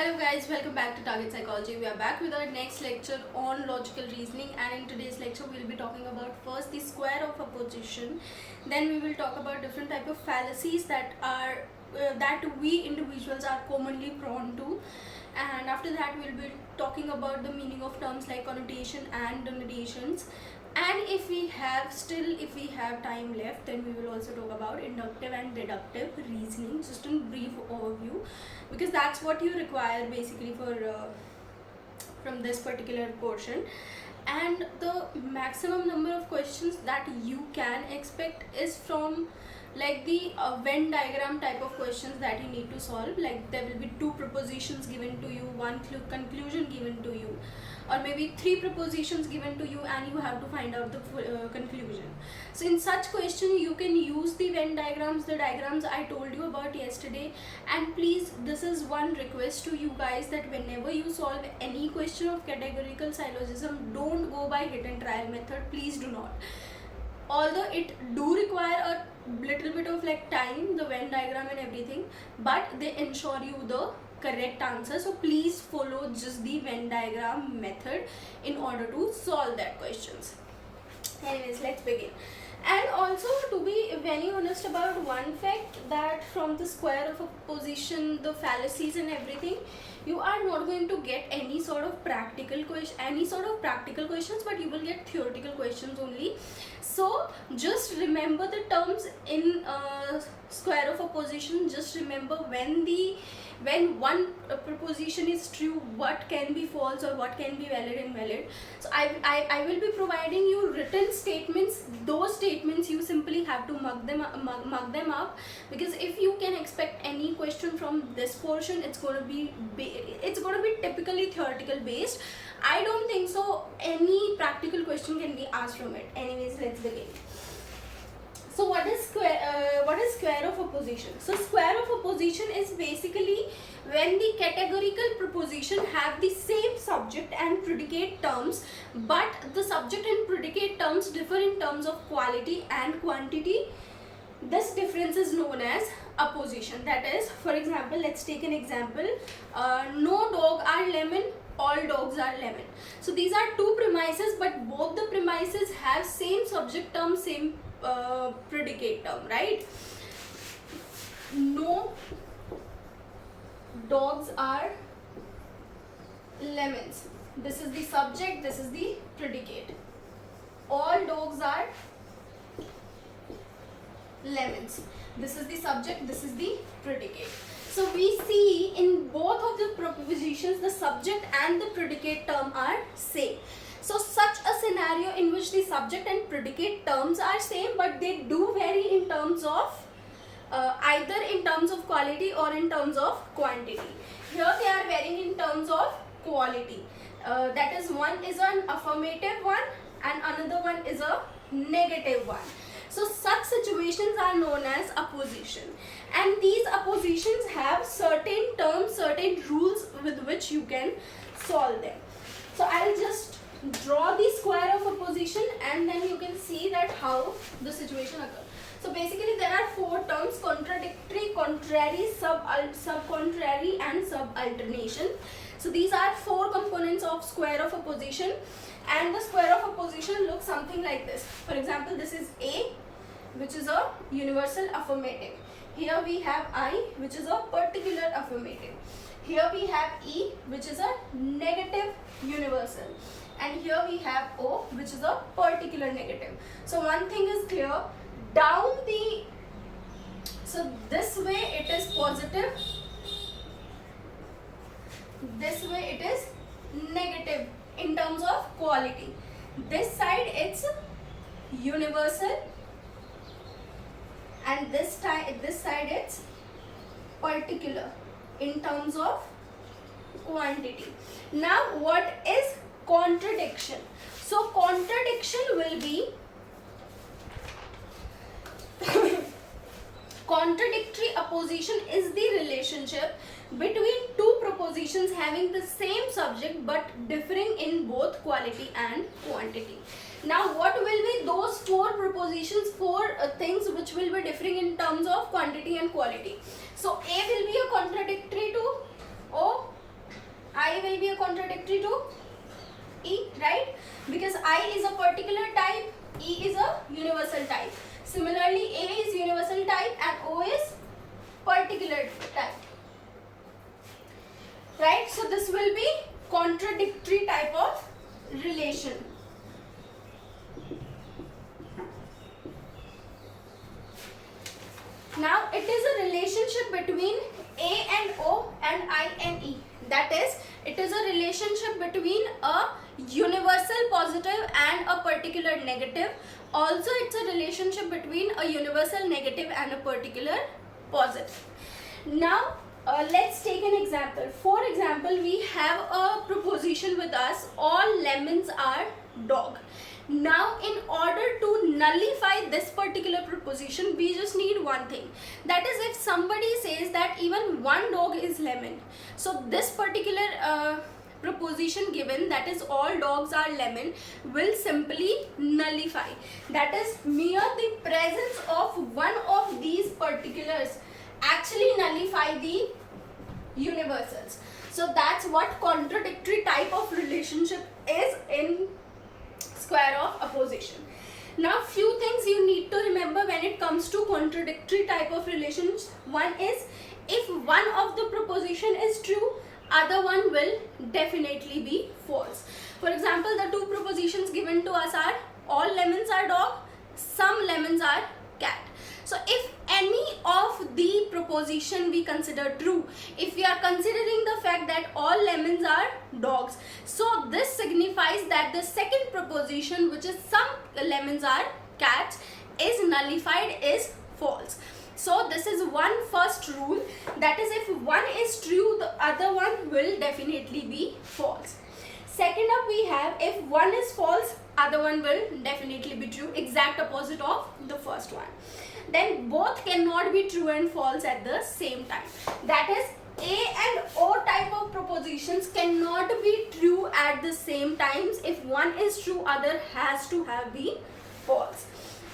Hello guys, welcome back to Target Psychology. We are back with our next lecture on logical reasoning, and in today's lecture we will be talking about first the square of opposition. Then we will talk about different type of fallacies that are that we individuals are commonly prone to, and after that we will be talking about the meaning of terms like connotation and denotations. And if we have time left, then we will also talk about inductive and deductive reasoning, just in brief overview, because that's what you require basically for from this particular portion. And the maximum number of questions that you can expect is from like the Venn diagram type of questions that you need to solve. Like there will be two propositions given to you, one conclusion given to you, or maybe three propositions given to you, and you have to find out the conclusion. So in such question you can use the Venn diagrams, the diagrams I told you about yesterday. And please, this is one request to you guys, that whenever you solve any question of categorical syllogism, don't go by hit and trial method. Please do not. Although it do require a little bit of like time, the Venn diagram and everything, but they ensure you the correct answer. So please follow just the Venn diagram method in order to solve that questions. Anyways, let's begin. And also, to be very honest about one fact, that from the square of opposition, the fallacies and everything, you are not going to get any sort of practical questions, but you will get theoretical questions only. So just remember the terms in square of opposition. Just remember when one proposition is true, what can be false or what can be valid and invalid. So I will be providing you written statements. Those statements you simply have to mug them up, because if you can expect any question from this portion, it's going to be typically theoretical based. I don't think so any practical question can be asked from it. Anyways, let's begin. So what is square of opposition? So square of opposition is basically when the categorical proposition have the same subject and predicate terms, but the subject and predicate terms differ in terms of quality and quantity. This difference is known as opposition. That is, for example, let's take an example. No dog are lemon, all dogs are lemon. So these are two premises, but both the premises have same subject term, same predicate term, right? No dogs are lemons. This is the subject, this is the predicate. All dogs are lemons. This is the subject, this is the predicate. So we see in both of the propositions, the subject and the predicate term are same. So such a scenario in which the subject and predicate terms are same, but they do vary in terms of either in terms of quality or in terms of quantity. Here they are varying in terms of quality. That is, one is an affirmative one and another one is a negative one. So such situations are known as opposition, and these oppositions have certain terms, certain rules with which you can solve them. So I'll just draw the square of opposition, and then you can see that how the situation occurs. So basically there are four terms: contradictory, contrary, sub-contrary and subalternation. So these are four components of square of opposition, and the square of opposition looks something like this. For example, this is A, which is a universal affirmative. Here we have I, which is a particular affirmative. Here we have E, which is a negative universal. And here we have O, which is a particular negative. So one thing is clear, so this way it is positive, this way it is negative in terms of quality. This side it's universal, and this side it's particular in terms of quantity. Now what is contradiction? So contradiction will be contradictory opposition is the relationship between two propositions having the same subject but differing in both quality and quantity. Now what will be those four propositions, four things which will be differing in terms of quantity and quality? So A will be a contradictory to O, will be a contradictory to E, right? Because I is a particular type, E is a universal type. Similarly, A is universal type and O is particular type. Right? So this will be contradictory type of relation. Now it is a relationship between A and O and I and E. That is, it is a relationship between a universal positive and a particular negative. Also, it's a relationship between a universal negative and a particular positive. Now, let's take an example. For example, we have a proposition with us, all lemons are dog. Now, in order to nullify this particular proposition, we just need one thing. That is, if somebody says that even one dog is lemon, so this particular proposition given, that is all dogs are lemon, will simply nullify. That is, mere the presence of one of these particulars actually nullify the universals. So that's what contradictory type of relationship is in square of opposition. Now, few things you need to remember when it comes to contradictory type of relations. One is, if one of the proposition is true, other one will definitely be false. For example, the two propositions given to us are all lemons are dog, some lemons are cat. So if any of the proposition we consider true, if we are considering the fact that all lemons are dogs, so this signifies that the second proposition, which is some lemons are cats, is nullified, is false. So this is one first rule, that is, if one is true, the other one will definitely be false. Second up we have, if one is false, other one will definitely be true, exact opposite of the first one. Then both cannot be true and false at the same time. That is, A and O type of propositions cannot be true at the same times. If one is true, other has to have be false.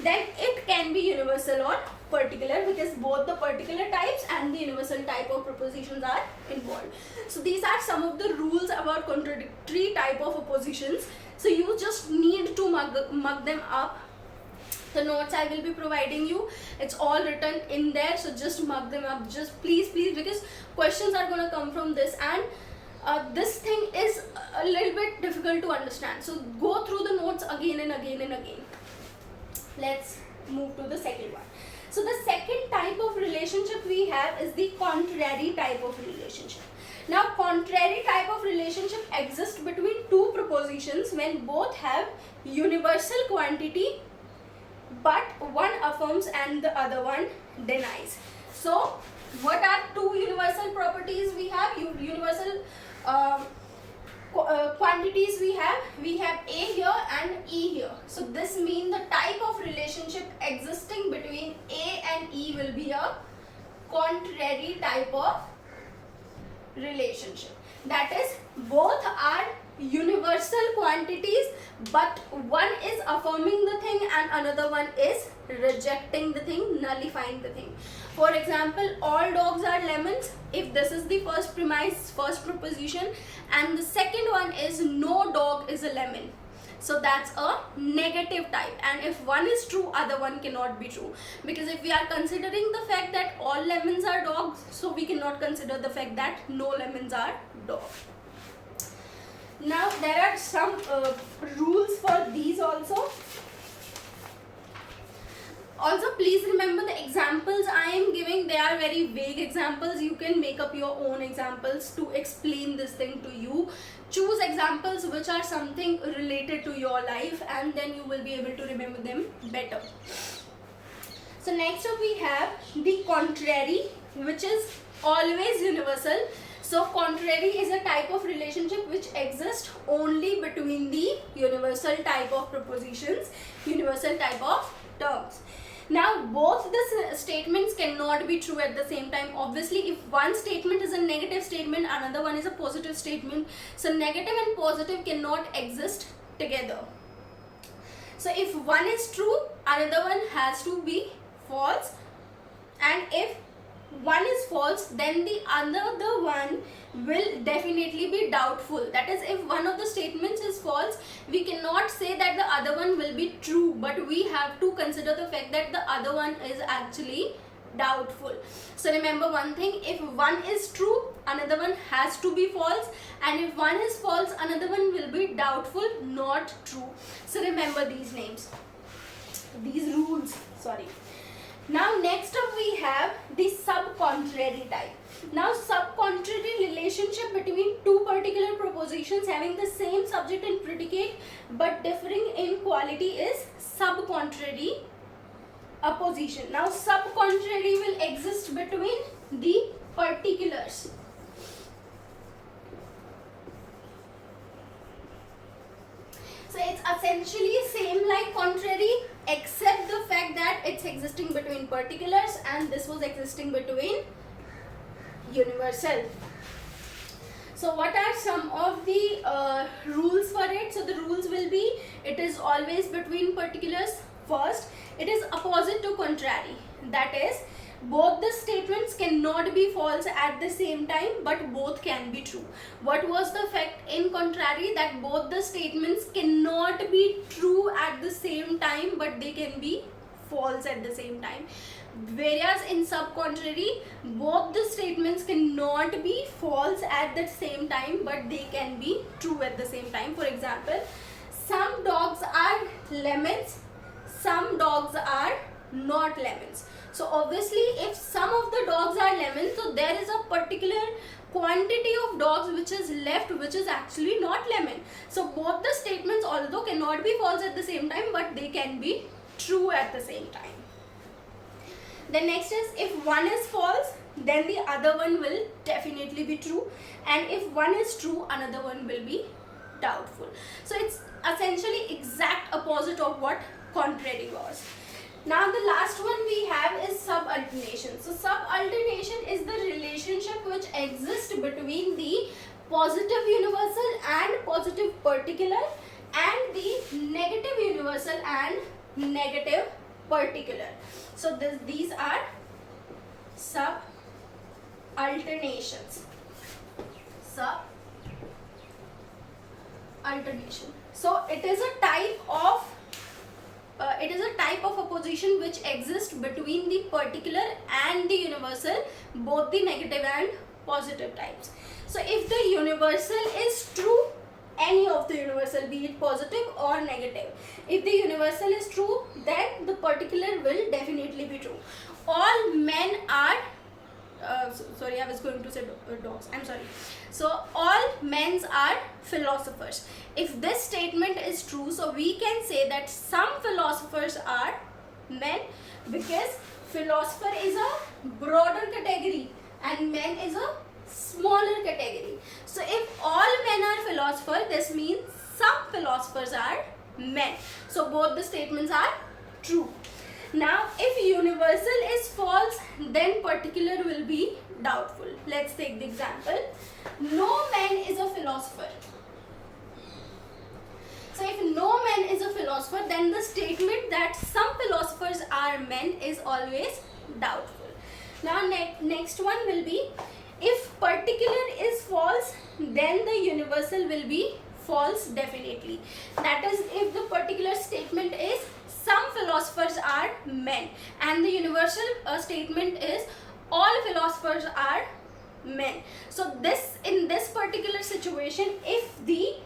Then it can be universal or particular, because both the particular types and the universal type of propositions are involved. So these are some of the rules about contradictory type of oppositions. So you just need to mug them up. The notes I will be providing you, it's all written in there, so just mug them up, just please, because questions are going to come from this, and this thing is a little bit difficult to understand. So go through the notes again and again and again. Let's move to the second one. So the second type of relationship we have is the contrary type of relationship. Now, contrary type of relationship exists between two propositions when both have universal quantity, but one affirms and the other one denies. So what are two universal properties we have? Universal quantities we have A here and E here. So this means the type of relationship existing between A and E will be a contrary type of relationship. That is, both are universal quantities, but one is affirming the thing and another one is rejecting the thing, nullifying the thing. For example, all dogs are lemons, if this is the first premise, first proposition, and the second one is no dog is a lemon, so that's a negative type. And if one is true, other one cannot be true, because if we are considering the fact that all lemons are dogs, so we cannot consider the fact that no lemons are dogs. Now there are some rules for these also. Also, please remember the examples I am giving, they are very vague examples. You can make up your own examples to explain this thing to you. Choose examples which are something related to your life, and then you will be able to remember them better. So next up we have the contrary, which is always universal. So contrary is a type of relationship which exists only between the universal type of propositions, universal type of terms. Now both the statements cannot be true at the same time. Obviously, if one statement is a negative statement, another one is a positive statement, so negative and positive cannot exist together. So if one is true, another one has to be false, and if one is false, then the other one will definitely be doubtful. That is, if one of the statements is false, we cannot say that the other one will be true, but we have to consider the fact that the other one is actually doubtful. So remember one thing, if one is true, another one has to be false, and if one is false, another one will be doubtful, not true. So remember these names, these rules, sorry. Now next up we have the sub-contrary type. Now sub-contrary relationship between two particular propositions having the same subject and predicate but differing in quality is sub-contrary opposition. Now sub-contrary will exist between the particulars. So it's essentially same like contrary, except the fact that it's existing between particulars and this was existing between universal. So what are some of the rules for it? So the rules will be, it is always between particulars. First, it is opposite to contrary. That is, both the statements cannot be false at the same time, but both can be true. What was the fact in contrary? That both the statements cannot be true at the same time, but they can be false at the same time. Whereas in sub-contrary, both the statements cannot be false at the same time, but they can be true at the same time. For example, some dogs are lemons, some dogs are not lemons. So obviously, if some of the dogs are lemons, so there is a particular quantity of dogs which is left, which is actually not lemon. So both the statements although cannot be false at the same time, but they can be true at the same time. The next is, if one is false, then the other one will definitely be true, and if one is true, another one will be doubtful. So it's essentially exact opposite of what contrary was. Now the last one we have is subalternation. So subalternation is the relationship which exists between the positive universal and positive particular and the negative universal and negative particular. So these are subalternations. Subalternation. So it is a type of opposition which exists between the particular and the universal, both the negative and positive types. So if the universal is true, any of the universal, be it positive or negative, if the universal is true, then the particular will definitely be true. All men are sorry, I was going to say dogs, I'm sorry. So all men are philosophers. If this statement is true, so we can say that some philosophers are men, because philosopher is a broader category and men is a smaller category. So if all men are philosophers, this means some philosophers are men. So both the statements are true. Now if universal is false, then particular will be doubtful. Let's take the example. No man is a philosopher. So if no man is a philosopher, then the statement that some philosophers are men is always doubtful. Now next one will be, if particular is false, then the universal will be false definitely. That is, if the particular statement is some philosophers are men and the universal statement is all philosophers are men. So in this particular situation, if the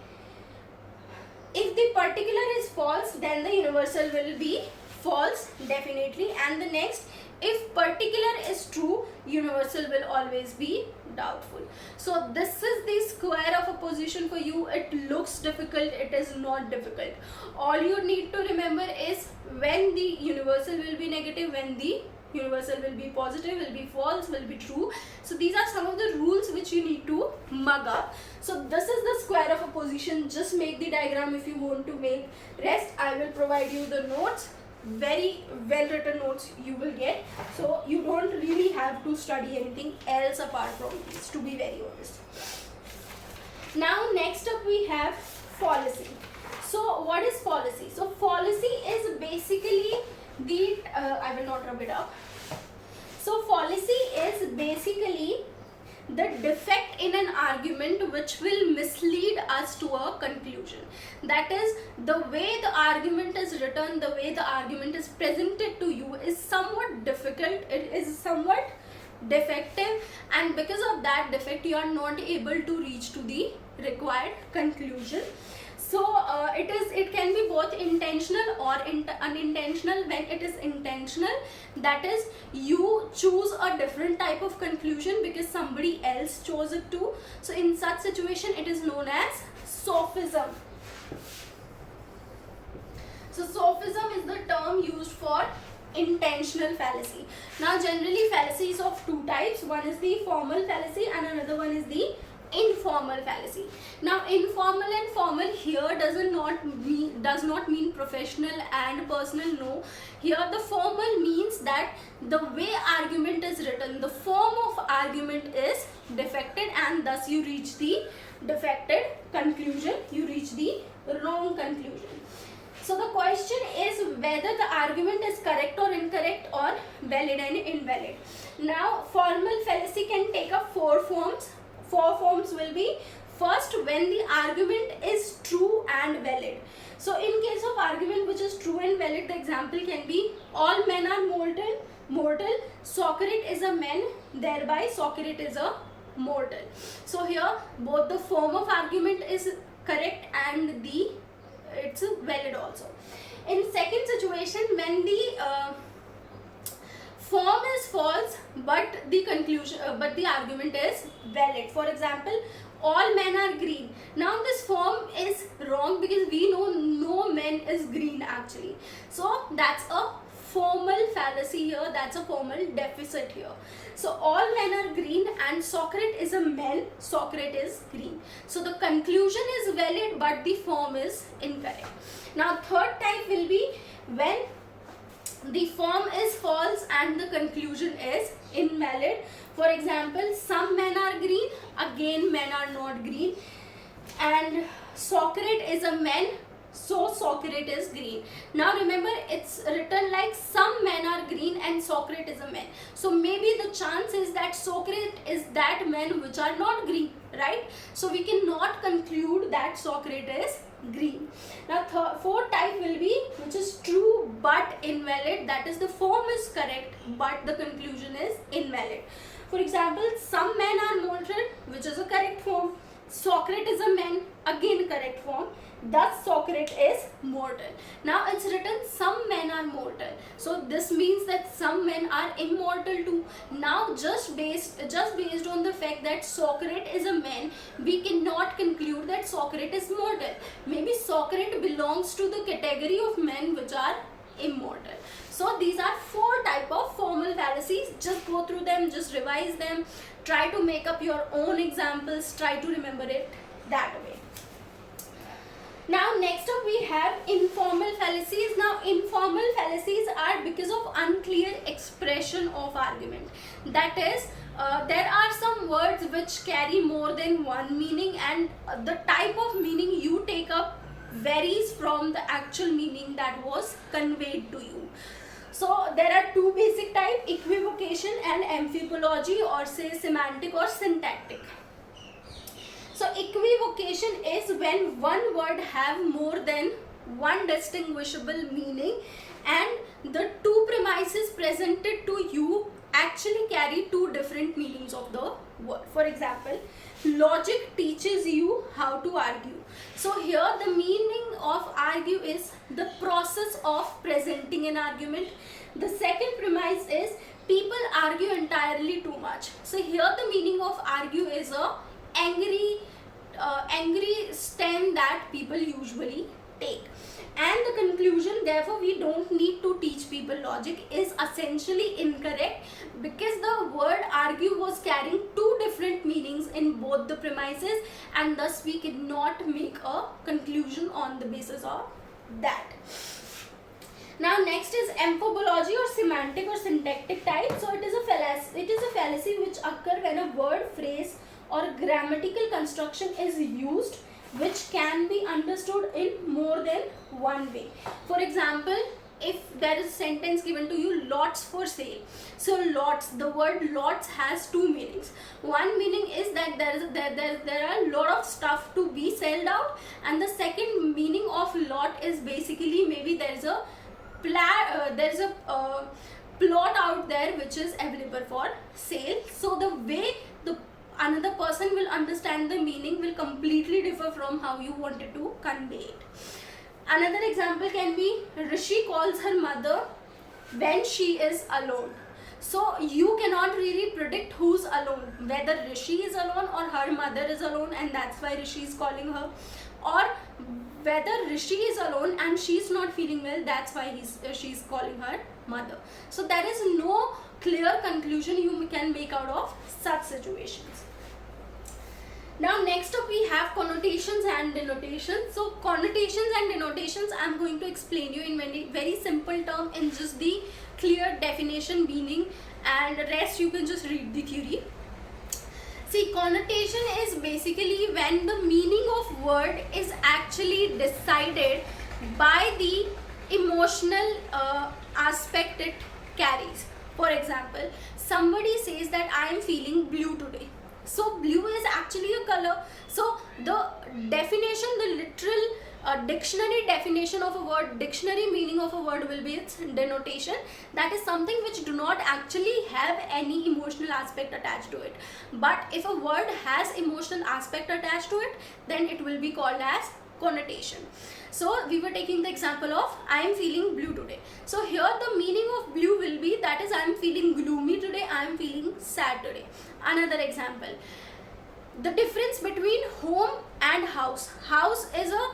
particular is false, then the universal will be false definitely. And the next, if particular is true, universal will always be doubtful. So this is the square of opposition for you. It looks difficult, it is not difficult. All you need to remember is when the universal will be negative, when the universal will be positive, will be false, will be true. So these are some of the rules which you need to mug up. So this is the square of opposition. Just make the diagram if you want to make. Rest I will provide you the notes. Very well written notes you will get, so you don't really have to study anything else apart from this, to be very honest. Now next up we have fallacy. So what is fallacy? So fallacy is basically the I will not rub it up. So fallacy is basically the defect in an argument which will mislead us to a conclusion. That is, the way the argument is written, the way the argument is presented to you is somewhat difficult, it is somewhat defective, and because of that defect you are not able to reach to the required conclusion. So it can be both intentional or unintentional. When it is intentional, that is, you choose a different type of conclusion because somebody else chose it too. So in such situation it is known as sophism. So sophism is the term used for intentional fallacy. Now generally fallacy is of two types. One is the formal fallacy and another one is the informal fallacy. Now informal and formal here does not mean professional and personal. No, here the formal means that the way argument is written, the form of argument is defected, and thus you reach the defected conclusion, you reach the wrong conclusion. So the question is whether the argument is correct or incorrect, or valid and invalid. Now formal fallacy can take up four forms. Four forms will be: first, when the argument is true and valid. So in case of argument which is true and valid, the example can be: all men are mortal, Socrates is a man, thereby Socrates is a mortal. So here both the form of argument is correct and it's valid also. In second situation, when the form is false but the argument is valid. For example, all men are green. Now this form is wrong because we know no man is green actually. So that's a formal fallacy here, that's a formal deficit here. So all men are green and Socrates is a man, Socrates is green. So the conclusion is valid but the form is incorrect. Now third type will be when the form is false and the conclusion is invalid. For example, some men are green, again men are not green, and Socrates is a man, so Socrates is green. Now remember, it's written like some men are green and Socrates is a man. So maybe the chance is that Socrates is that man which are not green, right? So we cannot conclude that Socrates is green. Now fourth type will be which is true but invalid, that is the form is correct but the conclusion is invalid. For example, some men are mortal, which is a correct form. Socrates is a man, again correct form, thus Socrates is mortal. Now it's written some men are mortal, so this means that some men are immortal too. Now just based on the fact that Socrates is a man, we cannot conclude that Socrates is mortal. Maybe Socrates belongs to the category of men which are immortal. So these are four type of formal fallacies. Just go through them, just revise them, try to make up your own examples, try to remember it that way. Now next up we have informal fallacies. Now informal fallacies are because of unclear expression of argument. That is, there are some words which carry more than one meaning, and the type of meaning you take up varies from the actual meaning that was conveyed to you. So there are two basic types, equivocation and amphipology, or say semantic or syntactic. So equivocation is when one word have more than one distinguishable meaning and the two premises presented to you actually carry two different meanings of the word. For example, logic teaches you how to argue. So here the meaning of argue is the process of presenting an argument. The second premise is people argue entirely too much. So here the meaning of argue is a angry stand that people usually take. And the conclusion, therefore we don't need to teach people logic, is essentially incorrect because the word argue was carrying two different meanings in both the premises, and thus we cannot make a conclusion on the basis of that. Now next is amphipology or semantic or syntactic type. So it is a fallacy which occur when a word, phrase or grammatical construction is used which can be understood in more than one way. For example, if there is a sentence given to you, lots for sale. So lots, the word lots has two meanings. One meaning is that there are a lot of stuff to be sold out, and the second meaning of lot is basically maybe there's a plot out there which is available for sale. So the way the another person will understand the meaning will completely differ from how you wanted to convey it. Another example can be Rishi calls her mother when she is alone. So you cannot really predict who's alone, whether Rishi is alone or her mother is alone and that's why Rishi is calling her, or whether Rishi is alone and she's not feeling well, that's why she's calling her mother. So there is no clear conclusion you can make out of such situations. Now next up we have connotations and denotations. So connotations and denotations I'm going to explain you in very simple term, in just the clear definition, meaning, and rest you can just read the theory. See, connotation is basically when the meaning of word is actually decided by the emotional aspect it carries. For example, somebody says that I am feeling blue today. So blue is actually a color. So the definition, the literal dictionary definition of a word, dictionary meaning of a word will be its denotation. That is something which do not actually have any emotional aspect attached to it. But if a word has emotional aspect attached to it, then it will be called as connotation. So we were taking the example of I am feeling blue today. So here the meaning of blue will be, that is I am feeling gloomy today, I am feeling sad today. Another example, the difference between home and house. House is a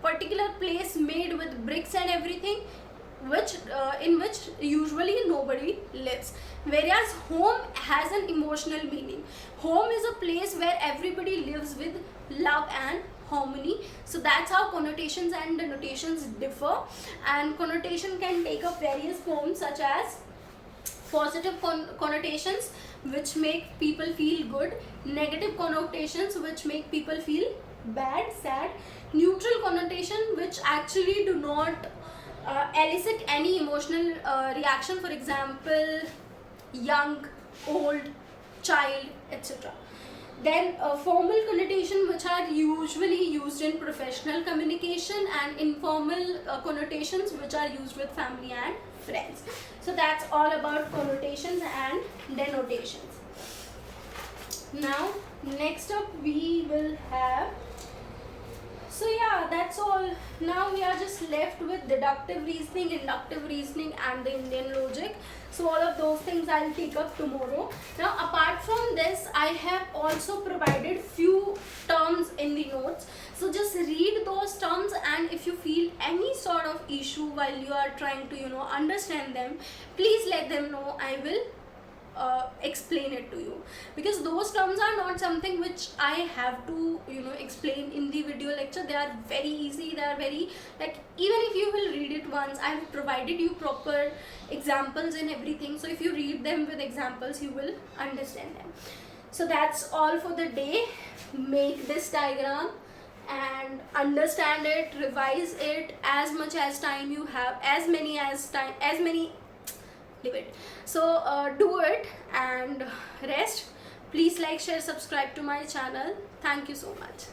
particular place made with bricks and everything, which in which usually nobody lives, whereas home has an emotional meaning. Home is a place where everybody lives with love and harmony. So that's how connotations and denotations differ, and connotation can take up various forms, such as positive connotations which make people feel good, negative connotations which make people feel bad, sad, neutral connotation which actually do not elicit any emotional reaction, for example young, old, child, etc. Then formal connotation, which are usually used in professional communication, and informal connotations which are used with family and friends. So that's all about connotations and denotations. Now next up we will have, so yeah, that's all. Now we are just left with deductive reasoning, inductive reasoning and the Indian logic. So all of those things I'll take up tomorrow. Now apart from this, I have also provided few terms in the notes. So just read those terms, and if you feel any sort of issue while you are trying to understand them, please let them know. I will explain it to you, because those terms are not something which I have to explain in the video lecture. They are very easy, they are very, like, even if you will read it once, I have provided you proper examples and everything, so if you read them with examples you will understand them. So that's all for the day. Make this diagram and understand it, revise it as much as time you have, as many leave it. So do it and rest. Please like, share, subscribe to my channel. Thank you so much.